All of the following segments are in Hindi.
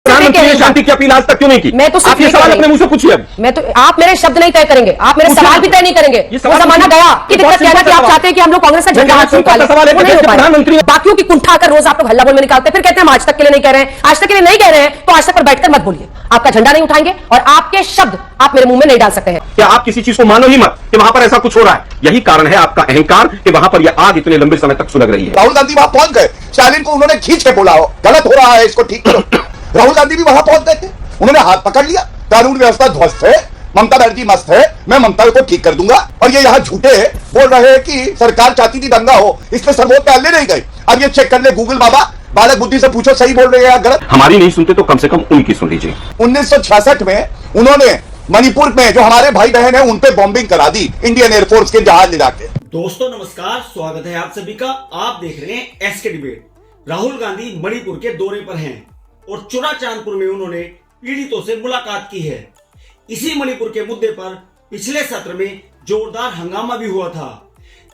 प्रधानमंत्री ने शांति की अपील आज तक क्यों नहीं की? मैं तो आप ये सवाल अपने मुंह से पूछिए। अब मैं तो आप मेरे शब्द नहीं तय करेंगे, आप मेरे सवाल भी तय नहीं करेंगे। वो जमाना गया कि दिक्कत क्या है कि आप चाहते हैं कि हम लोग कांग्रेस का झंडा हाथ में निकालें, वो नहीं हो पा रहा। बाकियों की कुंठा कर रोज आप लोग हल्ला बोल में निकालते हैं, फिर कहते हैं हम आज तक के लिए नहीं कह रहे हैं। आज तक के लिए नहीं कह रहे हैं तो आज तक पर बैठकर मत बोलिए, आपका झंडा नहीं उठाएंगे और आपके शब्द आप मेरे मुंह में नहीं डाल सकते हैं। क्या आप किसी चीज को मानो ही मत कि वहां पर ऐसा कुछ हो रहा है? यही कारण है आपका अहंकार कि वहां पर यह आग इतने लंबे समय तक सुलग रही है। राहुल गांधी वहां पहुंच गए, स्टालिन को उन्होंने खींच के बोला हो गलत हो रहा है, इसको ठीक करो। राहुल गांधी भी वहां पहुंच गए थे, उन्होंने हाथ पकड़ लिया, कानून व्यवस्था ध्वस्त है, ममता बनर्जी मस्त है, मैं ममता को ठीक कर दूंगा। और ये यहाँ झूठे बोल रहे हैं कि सरकार चाहती थी दंगा हो, इसमें सर्वोच्च न्यायालय नहीं गए। अब ये चेक कर ले गूगल बाबा, बालक बुद्धि से पूछो सही बोल रहे हैं या गलत। हमारी नहीं सुनते तो कम से कम उनकी सुन लीजिए। 1966 में उन्होंने मणिपुर में जो हमारे भाई बहन है उन पे बॉम्बिंग करा दी इंडियन एयरफोर्स के जहाज ले जाके। दोस्तों नमस्कार, स्वागत है आप सभी का। आप देख रहे हैं एसके डिबेट। राहुल गांधी मणिपुर के दौरे पर हैं और चुराचांदपुर में उन्होंने पीड़ितों से मुलाकात की है। इसी मणिपुर के मुद्दे पर पिछले सत्र में जोरदार हंगामा भी हुआ था,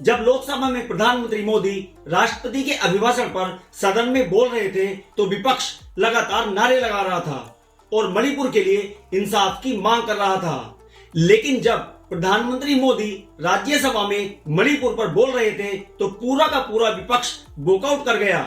जब लोकसभा में प्रधानमंत्री मोदी राष्ट्रपति के अभिभाषण पर सदन में बोल रहे थे तो विपक्ष लगातार नारे लगा रहा था और मणिपुर के लिए इंसाफ की मांग कर रहा था। लेकिन जब प्रधानमंत्री मोदी राज्यसभा में मणिपुर पर बोल रहे थे तो पूरा का पूरा विपक्ष वॉकआउट कर गया।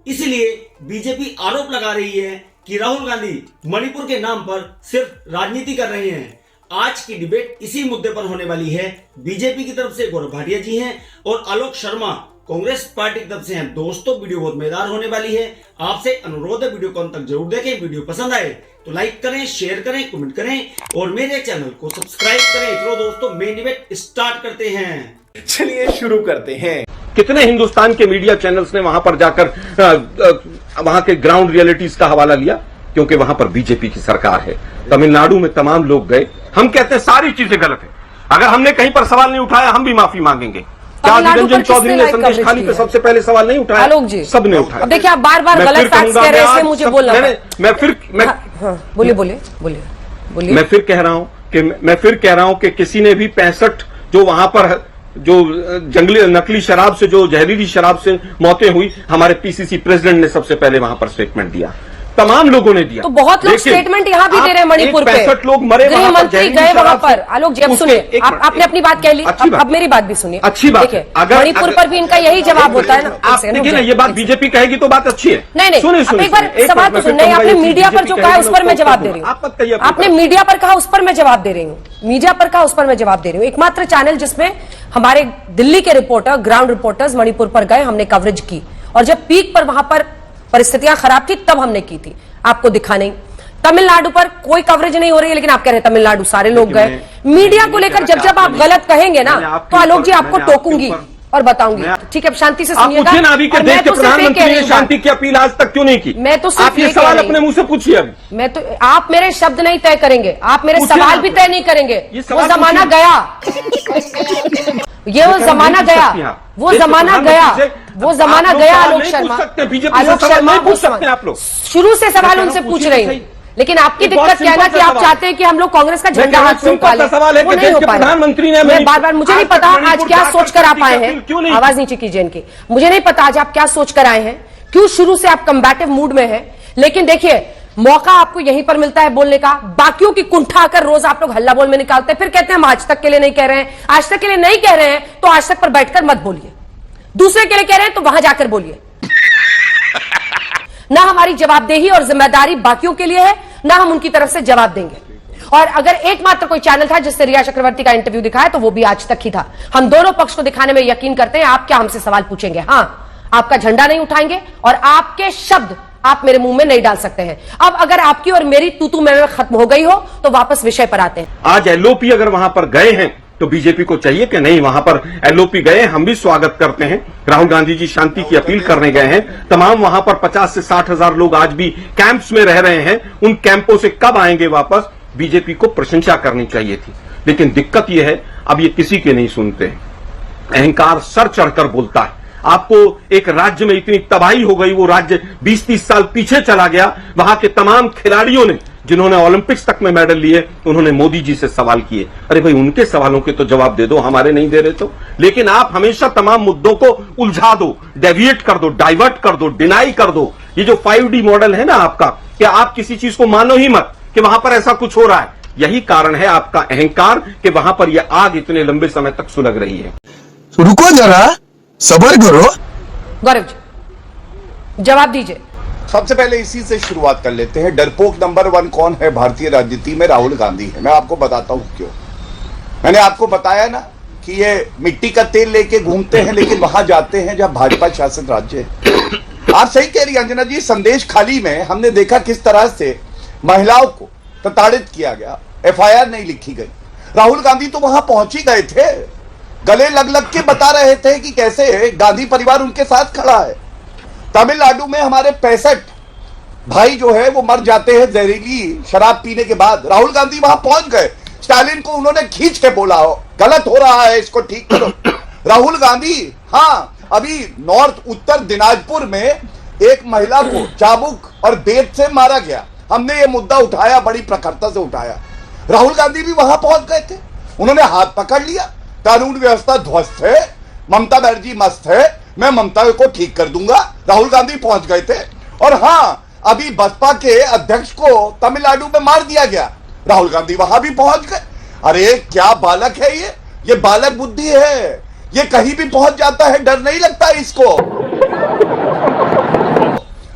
इसलिए बीजेपी आरोप लगा रही है कि राहुल गांधी मणिपुर के नाम पर सिर्फ राजनीति कर रहे हैं। आज की डिबेट इसी मुद्दे पर होने वाली है। बीजेपी की तरफ से गौरव भाटिया जी हैं और आलोक शर्मा कांग्रेस पार्टी की तरफ से हैं। दोस्तों वीडियो बहुत मजेदार होने वाली है, आपसे अनुरोध है वीडियो को अंत तक जरूर देखें। वीडियो पसंद आए तो लाइक करें, शेयर करें, कमेंट करें और मेरे चैनल को सब्सक्राइब करें। चलो दोस्तों मेन डिबेट स्टार्ट करते हैं। चलिए शुरू करते हैं। कितने हिंदुस्तान के मीडिया चैनल्स ने वहां पर जाकर वहां के ग्राउंड रियलिटीज का हवाला लिया? क्योंकि वहां पर बीजेपी की सरकार है। तमिलनाडु में तमाम लोग गए। हम कहते हैं सारी चीजें गलत है। अगर हमने कहीं पर सवाल नहीं उठाया हम भी माफी मांगेंगे। क्या निरंजन चौधरी ने संदेश खाली पे सबसे पहले सवाल नहीं उठाया? आलोक जी सबने उठाया। अब देखिए आप बार बार गलत फैक्ट्स कह रहे हैं, इसलिए मुझे बोलना बोलिए बोलिए। मैं फिर कह रहा हूं कि किसी ने भी 65 जो वहां पर जो जंगली नकली शराब से, जो जहरीली शराब से मौतें हुई, हमारे पीसीसी प्रेसिडेंट ने सबसे पहले वहां पर स्टेटमेंट दिया। तमाम लोगों ने दिया। तो बहुत लोग स्टेटमणिक यहाँ भी दे रहे हैं मणिपुर पे। 65 लोग मरे, गृह मंत्री गए वहां पर। आलोक जी अब सुनिए, आपने अपनी बात कह ली, अब मेरी बात भी सुनिए। अच्छी बात है। अगर मणिपुर पर भी इनका यही जवाब होता है ना। आप देखिए ना, ये बात बीजेपी कहेगी तो बात अच्छी है। नहीं सुनिए, एक बार सवाल तो सुनिए। आपने मीडिया पर जो कहा है उस पर मैं जवाब दे रही हूँ। आपने मीडिया पर कहा उस पर मैं जवाब दे रही हूँ। मीडिया पर कहा उस पर मैं जवाब दे रही हूँ। एकमात्र चैनल जिसमें हमारे दिल्ली के रिपोर्टर, ग्राउंड रिपोर्टर्स मणिपुर पर गए, हमने कवरेज की और जब पीक पर वहां पर परिस्थितियां खराब थी तब हमने की थी, आपको दिखा नहीं। तमिलनाडु पर कोई कवरेज नहीं हो रही है, लेकिन आप कह रहे हैं तमिलनाडु सारे लोग गए। मीडिया को लेकर जब आप गलत कहेंगे ना तो आलोक जी आपको टोकूंगी और बताऊंगी। ठीक है, अब शांति से सुनिएगा। देश के प्रधानमंत्री ने शांति की अपील आज तक क्यों नहीं की? मैं तो आप ये सवाल अपने मुंह से पूछिए। अब मैं तो, आप मेरे शब्द नहीं तय करेंगे, आप मेरे सवाल भी तय नहीं करेंगे। वो जमाना गया, ये वो जमाना गया, वो जमाना गया, वो जमाना गया। आलोक शर्मा, आलोक शर्मा पूछ सकते हैं आप लोग। शुरू से सवाल उनसे पूछ रही हूँ, लेकिन आपकी दिक्कत क्या है ना कि आप चाहते हैं कि हम लोग कांग्रेस का झंडा हाथ में निकालें। वो नहीं हो पा रहा। प्रधानमंत्री ने मैं बार मुझे नहीं पता आज क्या सोचकर आप आए हैं। आवाज नीचे कीजिए इनकी। मुझे नहीं पता आज आप क्या सोचकर आए हैं, क्यों शुरू से आप कम्बैटिव मूड में हैं। लेकिन देखिए, मौका आपको यहीं पर मिलता है बोलने का। बाकियों की कुंठा आकर रोज आप लोग हल्ला बोल में निकालते हैं, फिर कहते हैं हम आज तक के लिए नहीं कह रहे हैं। आज तक के लिए नहीं कह रहे हैं तो आज तक पर बैठकर मत बोलिए। दूसरे के लिए कह रहे हैं तो वहां जाकर बोलिए। ना हमारी जवाबदेही और जिम्मेदारी बाकियों के लिए है, ना हम उनकी तरफ से जवाब देंगे। और अगर एकमात्र कोई चैनल था जिससे रिया चक्रवर्ती का इंटरव्यू दिखाया तो वो भी आज तक ही था। हम दोनों पक्ष को दिखाने में यकीन करते हैं। आप क्या हमसे सवाल पूछेंगे? हाँ, आपका झंडा नहीं उठाएंगे और आपके शब्द आप मेरे मुंह में नहीं डाल सकते हैं। अब अगर आपकी और मेरी तू मैं खत्म हो गई हो तो वापस विषय पर आते हैं। आज एलओपी अगर वहां पर गए हैं तो बीजेपी को चाहिए कि नहीं, वहां पर एलओपी गए, हम भी स्वागत करते हैं। राहुल गांधी जी शांति की अपील करने गए हैं। तमाम वहां पर 50 से 60 हजार लोग आज भी कैंप्स में रह रहे हैं। उन कैंपों से कब आएंगे वापस? बीजेपी को प्रशंसा करनी चाहिए थी। लेकिन दिक्कत यह है, अब ये किसी के नहीं सुनते हैं। अहंकार सर चढ़कर बोलता है। आपको एक राज्य में इतनी तबाही हो गई, वो राज्य 20-30 साल पीछे चला गया। वहां के तमाम खिलाड़ियों ने जिन्होंने ओलंपिक्स तक में मेडल लिए, उन्होंने मोदी जी से सवाल किए। अरे भाई, उनके सवालों के तो जवाब दे दो, हमारे नहीं दे रहे तो। लेकिन आप हमेशा तमाम मुद्दों को उलझा दो, डेविएट कर दो, डाइवर्ट कर दो, डिनाई कर दो। ये जो 5D मॉडल है ना आपका, कि आप किसी चीज को मानो ही मत कि वहां पर ऐसा कुछ हो रहा है, यही कारण है आपका अहंकार कि वहां पर यह आग इतने लंबे समय तक सुलग रही है। रुको जरा, सब्र करो। गौरव जी, जवाब दीजिए। सबसे पहले इसी से शुरुआत कर लेते हैं। डरपोक नंबर 1 कौन है भारतीय राजनीति में? राहुल गांधी है। मैं आपको बताता हूं क्यों। मैंने आपको बताया ना कि ये मिट्टी का तेल लेके घूमते हैं, लेकिन वहां जाते हैं जहां भाजपा शासित राज्य है। आप सही कह रही हैं अंजना जी। संदेश खाली में हमने देखा किस तरह से महिलाओं को प्रताड़ित किया गया, FIR नहीं लिखी गई। राहुल गांधी तो वहां पहुंच ही गए थे, गले लग लग के बता रहे थे कि कैसे गांधी परिवार उनके साथ खड़ा है। तमिलनाडु में हमारे 65 भाई जो है वो मर जाते हैं जहरीली शराब पीने के बाद। राहुल गांधी वहां पहुंच गए, स्टालिन को उन्होंने खींच के बोला, हो गलत हो रहा है, इसको ठीक करो। राहुल गांधी, हाँ, अभी नॉर्थ उत्तर दिनाजपुर में एक महिला को चाबुक और बेत से मारा गया। हमने ये मुद्दा उठाया, बड़ी प्रखरता से उठाया। राहुल गांधी भी वहां पहुंच गए थे, उन्होंने हाथ पकड़ लिया। कानून व्यवस्था ध्वस्त है, ममता बनर्जी मस्त है, मैं ममता को ठीक कर दूंगा। राहुल गांधी पहुंच गए थे। और हाँ, अभी बसपा के अध्यक्ष को तमिलनाडु में मार दिया गया, राहुल गांधी वहां भी पहुंच गए। अरे क्या बालक है ये बालक बुद्धि है, ये कहीं भी पहुंच जाता है, डर नहीं लगता इसको।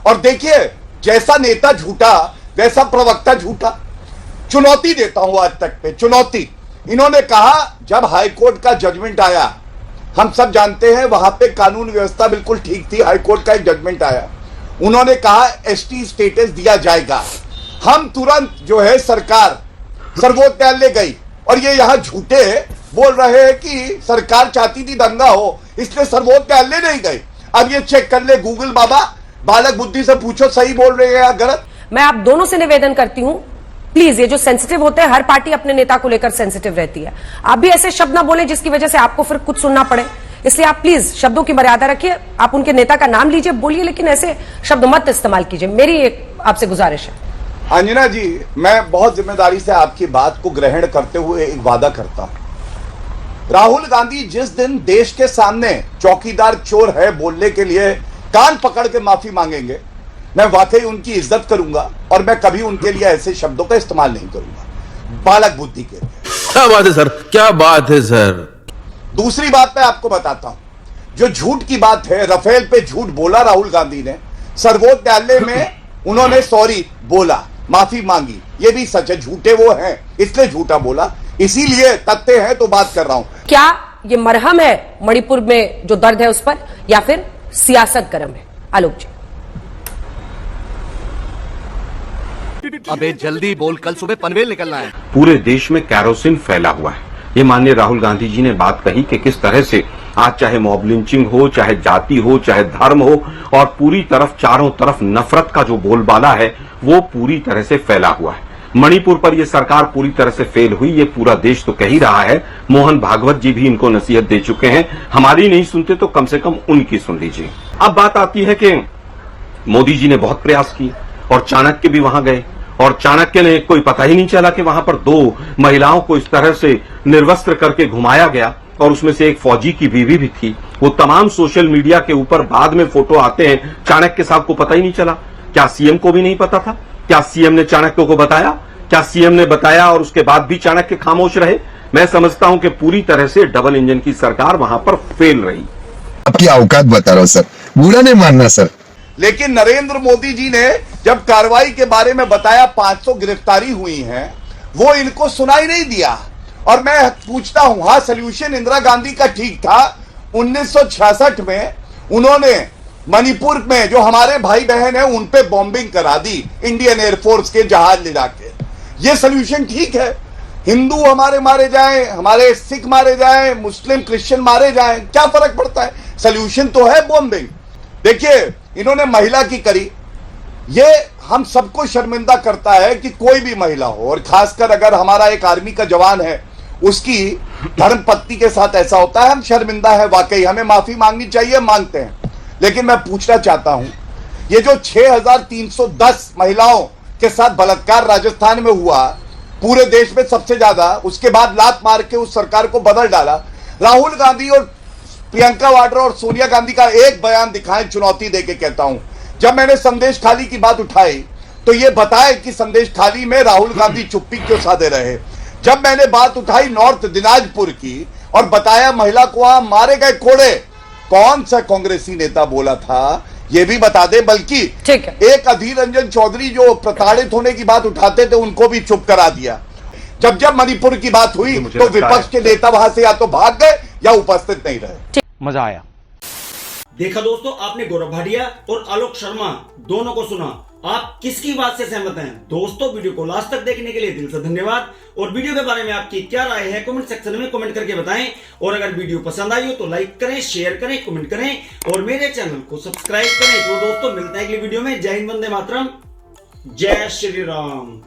और देखिए, जैसा नेता झूठा वैसा प्रवक्ता झूठा। चुनौती देता हूं आज तक पे, चुनौती। इन्होंने कहा जब हाईकोर्ट का जजमेंट आया, हम सब जानते हैं वहां पे कानून व्यवस्था बिल्कुल ठीक थी, हाईकोर्ट का एक जजमेंट आया, उन्होंने कहा ST स्टेटस दिया जाएगा। हम तुरंत जो है सरकार सर्वोच्च न्यायालय गई, और ये यहां झूठे बोल रहे हैं कि सरकार चाहती थी दंगा हो, इसलिए सर्वोच्च न्यायालय नहीं गई। अब ये चेक कर ले गूगल बाबा, बालक बुद्धि से पूछो सही बोल रहे हैं या गलत। मैं आप दोनों से निवेदन करती हूं, प्लीज, ये जो सेंसिटिव होते हैं, हर पार्टी अपने नेता को लेकर सेंसिटिव रहती है। आप भी ऐसे शब्द ना बोले जिसकी वजह से आपको फिर कुछ सुनना पड़े, इसलिए आप प्लीज शब्दों की मर्यादा रखिए। आप उनके नेता का नाम लीजिए, बोलिए, लेकिन ऐसे शब्द मत इस्तेमाल कीजिए। मेरी एक आपसे गुजारिश है। अंजना जी, मैं बहुत जिम्मेदारी से आपकी बात को ग्रहण करते हुए एक वादा करता हूं। राहुल गांधी जिस दिन देश के सामने चौकीदार चोर है बोलने के लिए कान पकड़ के माफी मांगेंगे, मैं वाकई उनकी इज्जत करूंगा, और मैं कभी उनके लिए ऐसे शब्दों का इस्तेमाल नहीं करूंगा बालक बुद्धि के लिए। क्या बात है सर, क्या बात है सर। दूसरी बात मैं आपको बताता हूं, जो झूठ की बात है, राफेल पे झूठ बोला राहुल गांधी ने, सर्वोच्च न्यायालय में उन्होंने सॉरी बोला, माफी मांगी, ये भी सच है। झूठे वो हैं, इसलिए झूठा बोला, इसीलिए तथ्य है तो बात कर रहा हूं। क्या ये मरहम है मणिपुर में जो दर्द है उस पर, या फिर सियासत गरम है? आलोक जी। अबे जल्दी बोल, कल सुबह पनवेल निकलना है। पूरे देश में कैरोसिन फैला हुआ है। ये माननीय राहुल गांधी जी ने बात कही कि किस तरह से आज चाहे मॉब लिंचिंग हो, चाहे जाति हो, चाहे धर्म हो, और पूरी तरफ चारों तरफ नफरत का जो बोलबाला है वो पूरी तरह से फैला हुआ है। मणिपुर पर यह सरकार पूरी तरह से फेल हुई, ये पूरा देश तो कह ही रहा है। मोहन भागवत जी भी इनको नसीहत दे चुके हैं, हमारी नहीं सुनते तो कम से कम उनकी सुन लीजिए। अब बात आती है कि मोदी जी ने बहुत प्रयास किए और चाणक्य भी वहां गए, और चाणक्य ने कोई पता ही नहीं चला कि वहां पर 2 महिलाओं को इस तरह से निर्वस्त्र करके घुमाया गया, और उसमें से एक फौजी की बीवी भी थी। वो तमाम सोशल मीडिया के ऊपर बाद में फोटो आते हैं, चाणक्य साहब को पता ही नहीं चला। क्या सीएम को भी नहीं पता था? क्या सीएम ने चाणक्य को बताया? क्या सीएम ने बताया और उसके बाद भी चाणक्य खामोश रहे? मैं समझता हूं कि पूरी तरह से डबल इंजन की सरकार वहां पर फेल रही। आपकी औकात बता रहा हूं सर, बुरा नहीं मानना सर। लेकिन नरेंद्र मोदी जी ने जब कार्रवाई के बारे में बताया, 500 गिरफ्तारी हुई हैं, वो इनको सुनाई नहीं दिया। और मैं पूछता हूं, हाँ, सोल्यूशन इंदिरा गांधी का ठीक था। 1966 में उन्होंने मणिपुर में जो हमारे भाई बहन हैं उन पे बॉम्बिंग करा दी, इंडियन एयरफोर्स के जहाज ले जाके। ये सोल्यूशन ठीक है। हिंदू हमारे मारे जाएं, हमारे सिख मारे जाएं, मुस्लिम क्रिश्चियन मारे जाएं, क्या फर्क पड़ता है? सोल्यूशन तो है बॉम्बिंग। देखिए, इन्होंने महिला की करी, ये हम सबको शर्मिंदा करता है कि कोई भी महिला हो, और खासकर अगर हमारा एक आर्मी का जवान है, उसकी धर्मपत्नी के साथ ऐसा होता है, हम शर्मिंदा है वाकई, हमें माफी मांगनी चाहिए, मांगते हैं। लेकिन मैं पूछना चाहता हूं, ये जो 6310 महिलाओं के साथ बलात्कार राजस्थान में हुआ, पूरे देश में सबसे ज्यादा, उसके बाद लात मार के उस सरकार को बदल डाला। राहुल गांधी और प्रियंका वाड्रा और सोनिया गांधी का एक बयान दिखाएं, चुनौती देके कहता हूं। जब मैंने संदेश खाली की बात उठाई तो ये बताए कि संदेश खाली में राहुल गांधी चुप्पी क्यों साधे रहे। जब मैंने बात उठाई नॉर्थ दिनाजपुर की और बताया महिला को वहां मारे गए कोड़े, कौन सा कांग्रेसी नेता बोला था ये भी बता दे। बल्कि एक अधीर रंजन चौधरी जो प्रताड़ित होने की बात उठाते थे उनको भी चुप करा दिया। जब मणिपुर की बात हुई तो विपक्ष के नेता वहां से या तो भाग गए या उपस्थित नहीं रहे। मजा आया। देखा दोस्तों, आपने गौरव भाटिया और आलोक शर्मा दोनों को सुना। आप किसकी बात से सहमत हैं? दोस्तों, वीडियो को लास्ट तक देखने के लिए दिल से धन्यवाद। और वीडियो के बारे में आपकी क्या राय है कमेंट सेक्शन में कमेंट करके बताएं। और अगर वीडियो पसंद आई हो तो लाइक करें, शेयर करें, कमेंट करें और मेरे चैनल को सब्सक्राइब करें। तो दोस्तों, मिलते हैं अगली वीडियो में। जय हिंद, वंदे मातरम, जय श्री राम।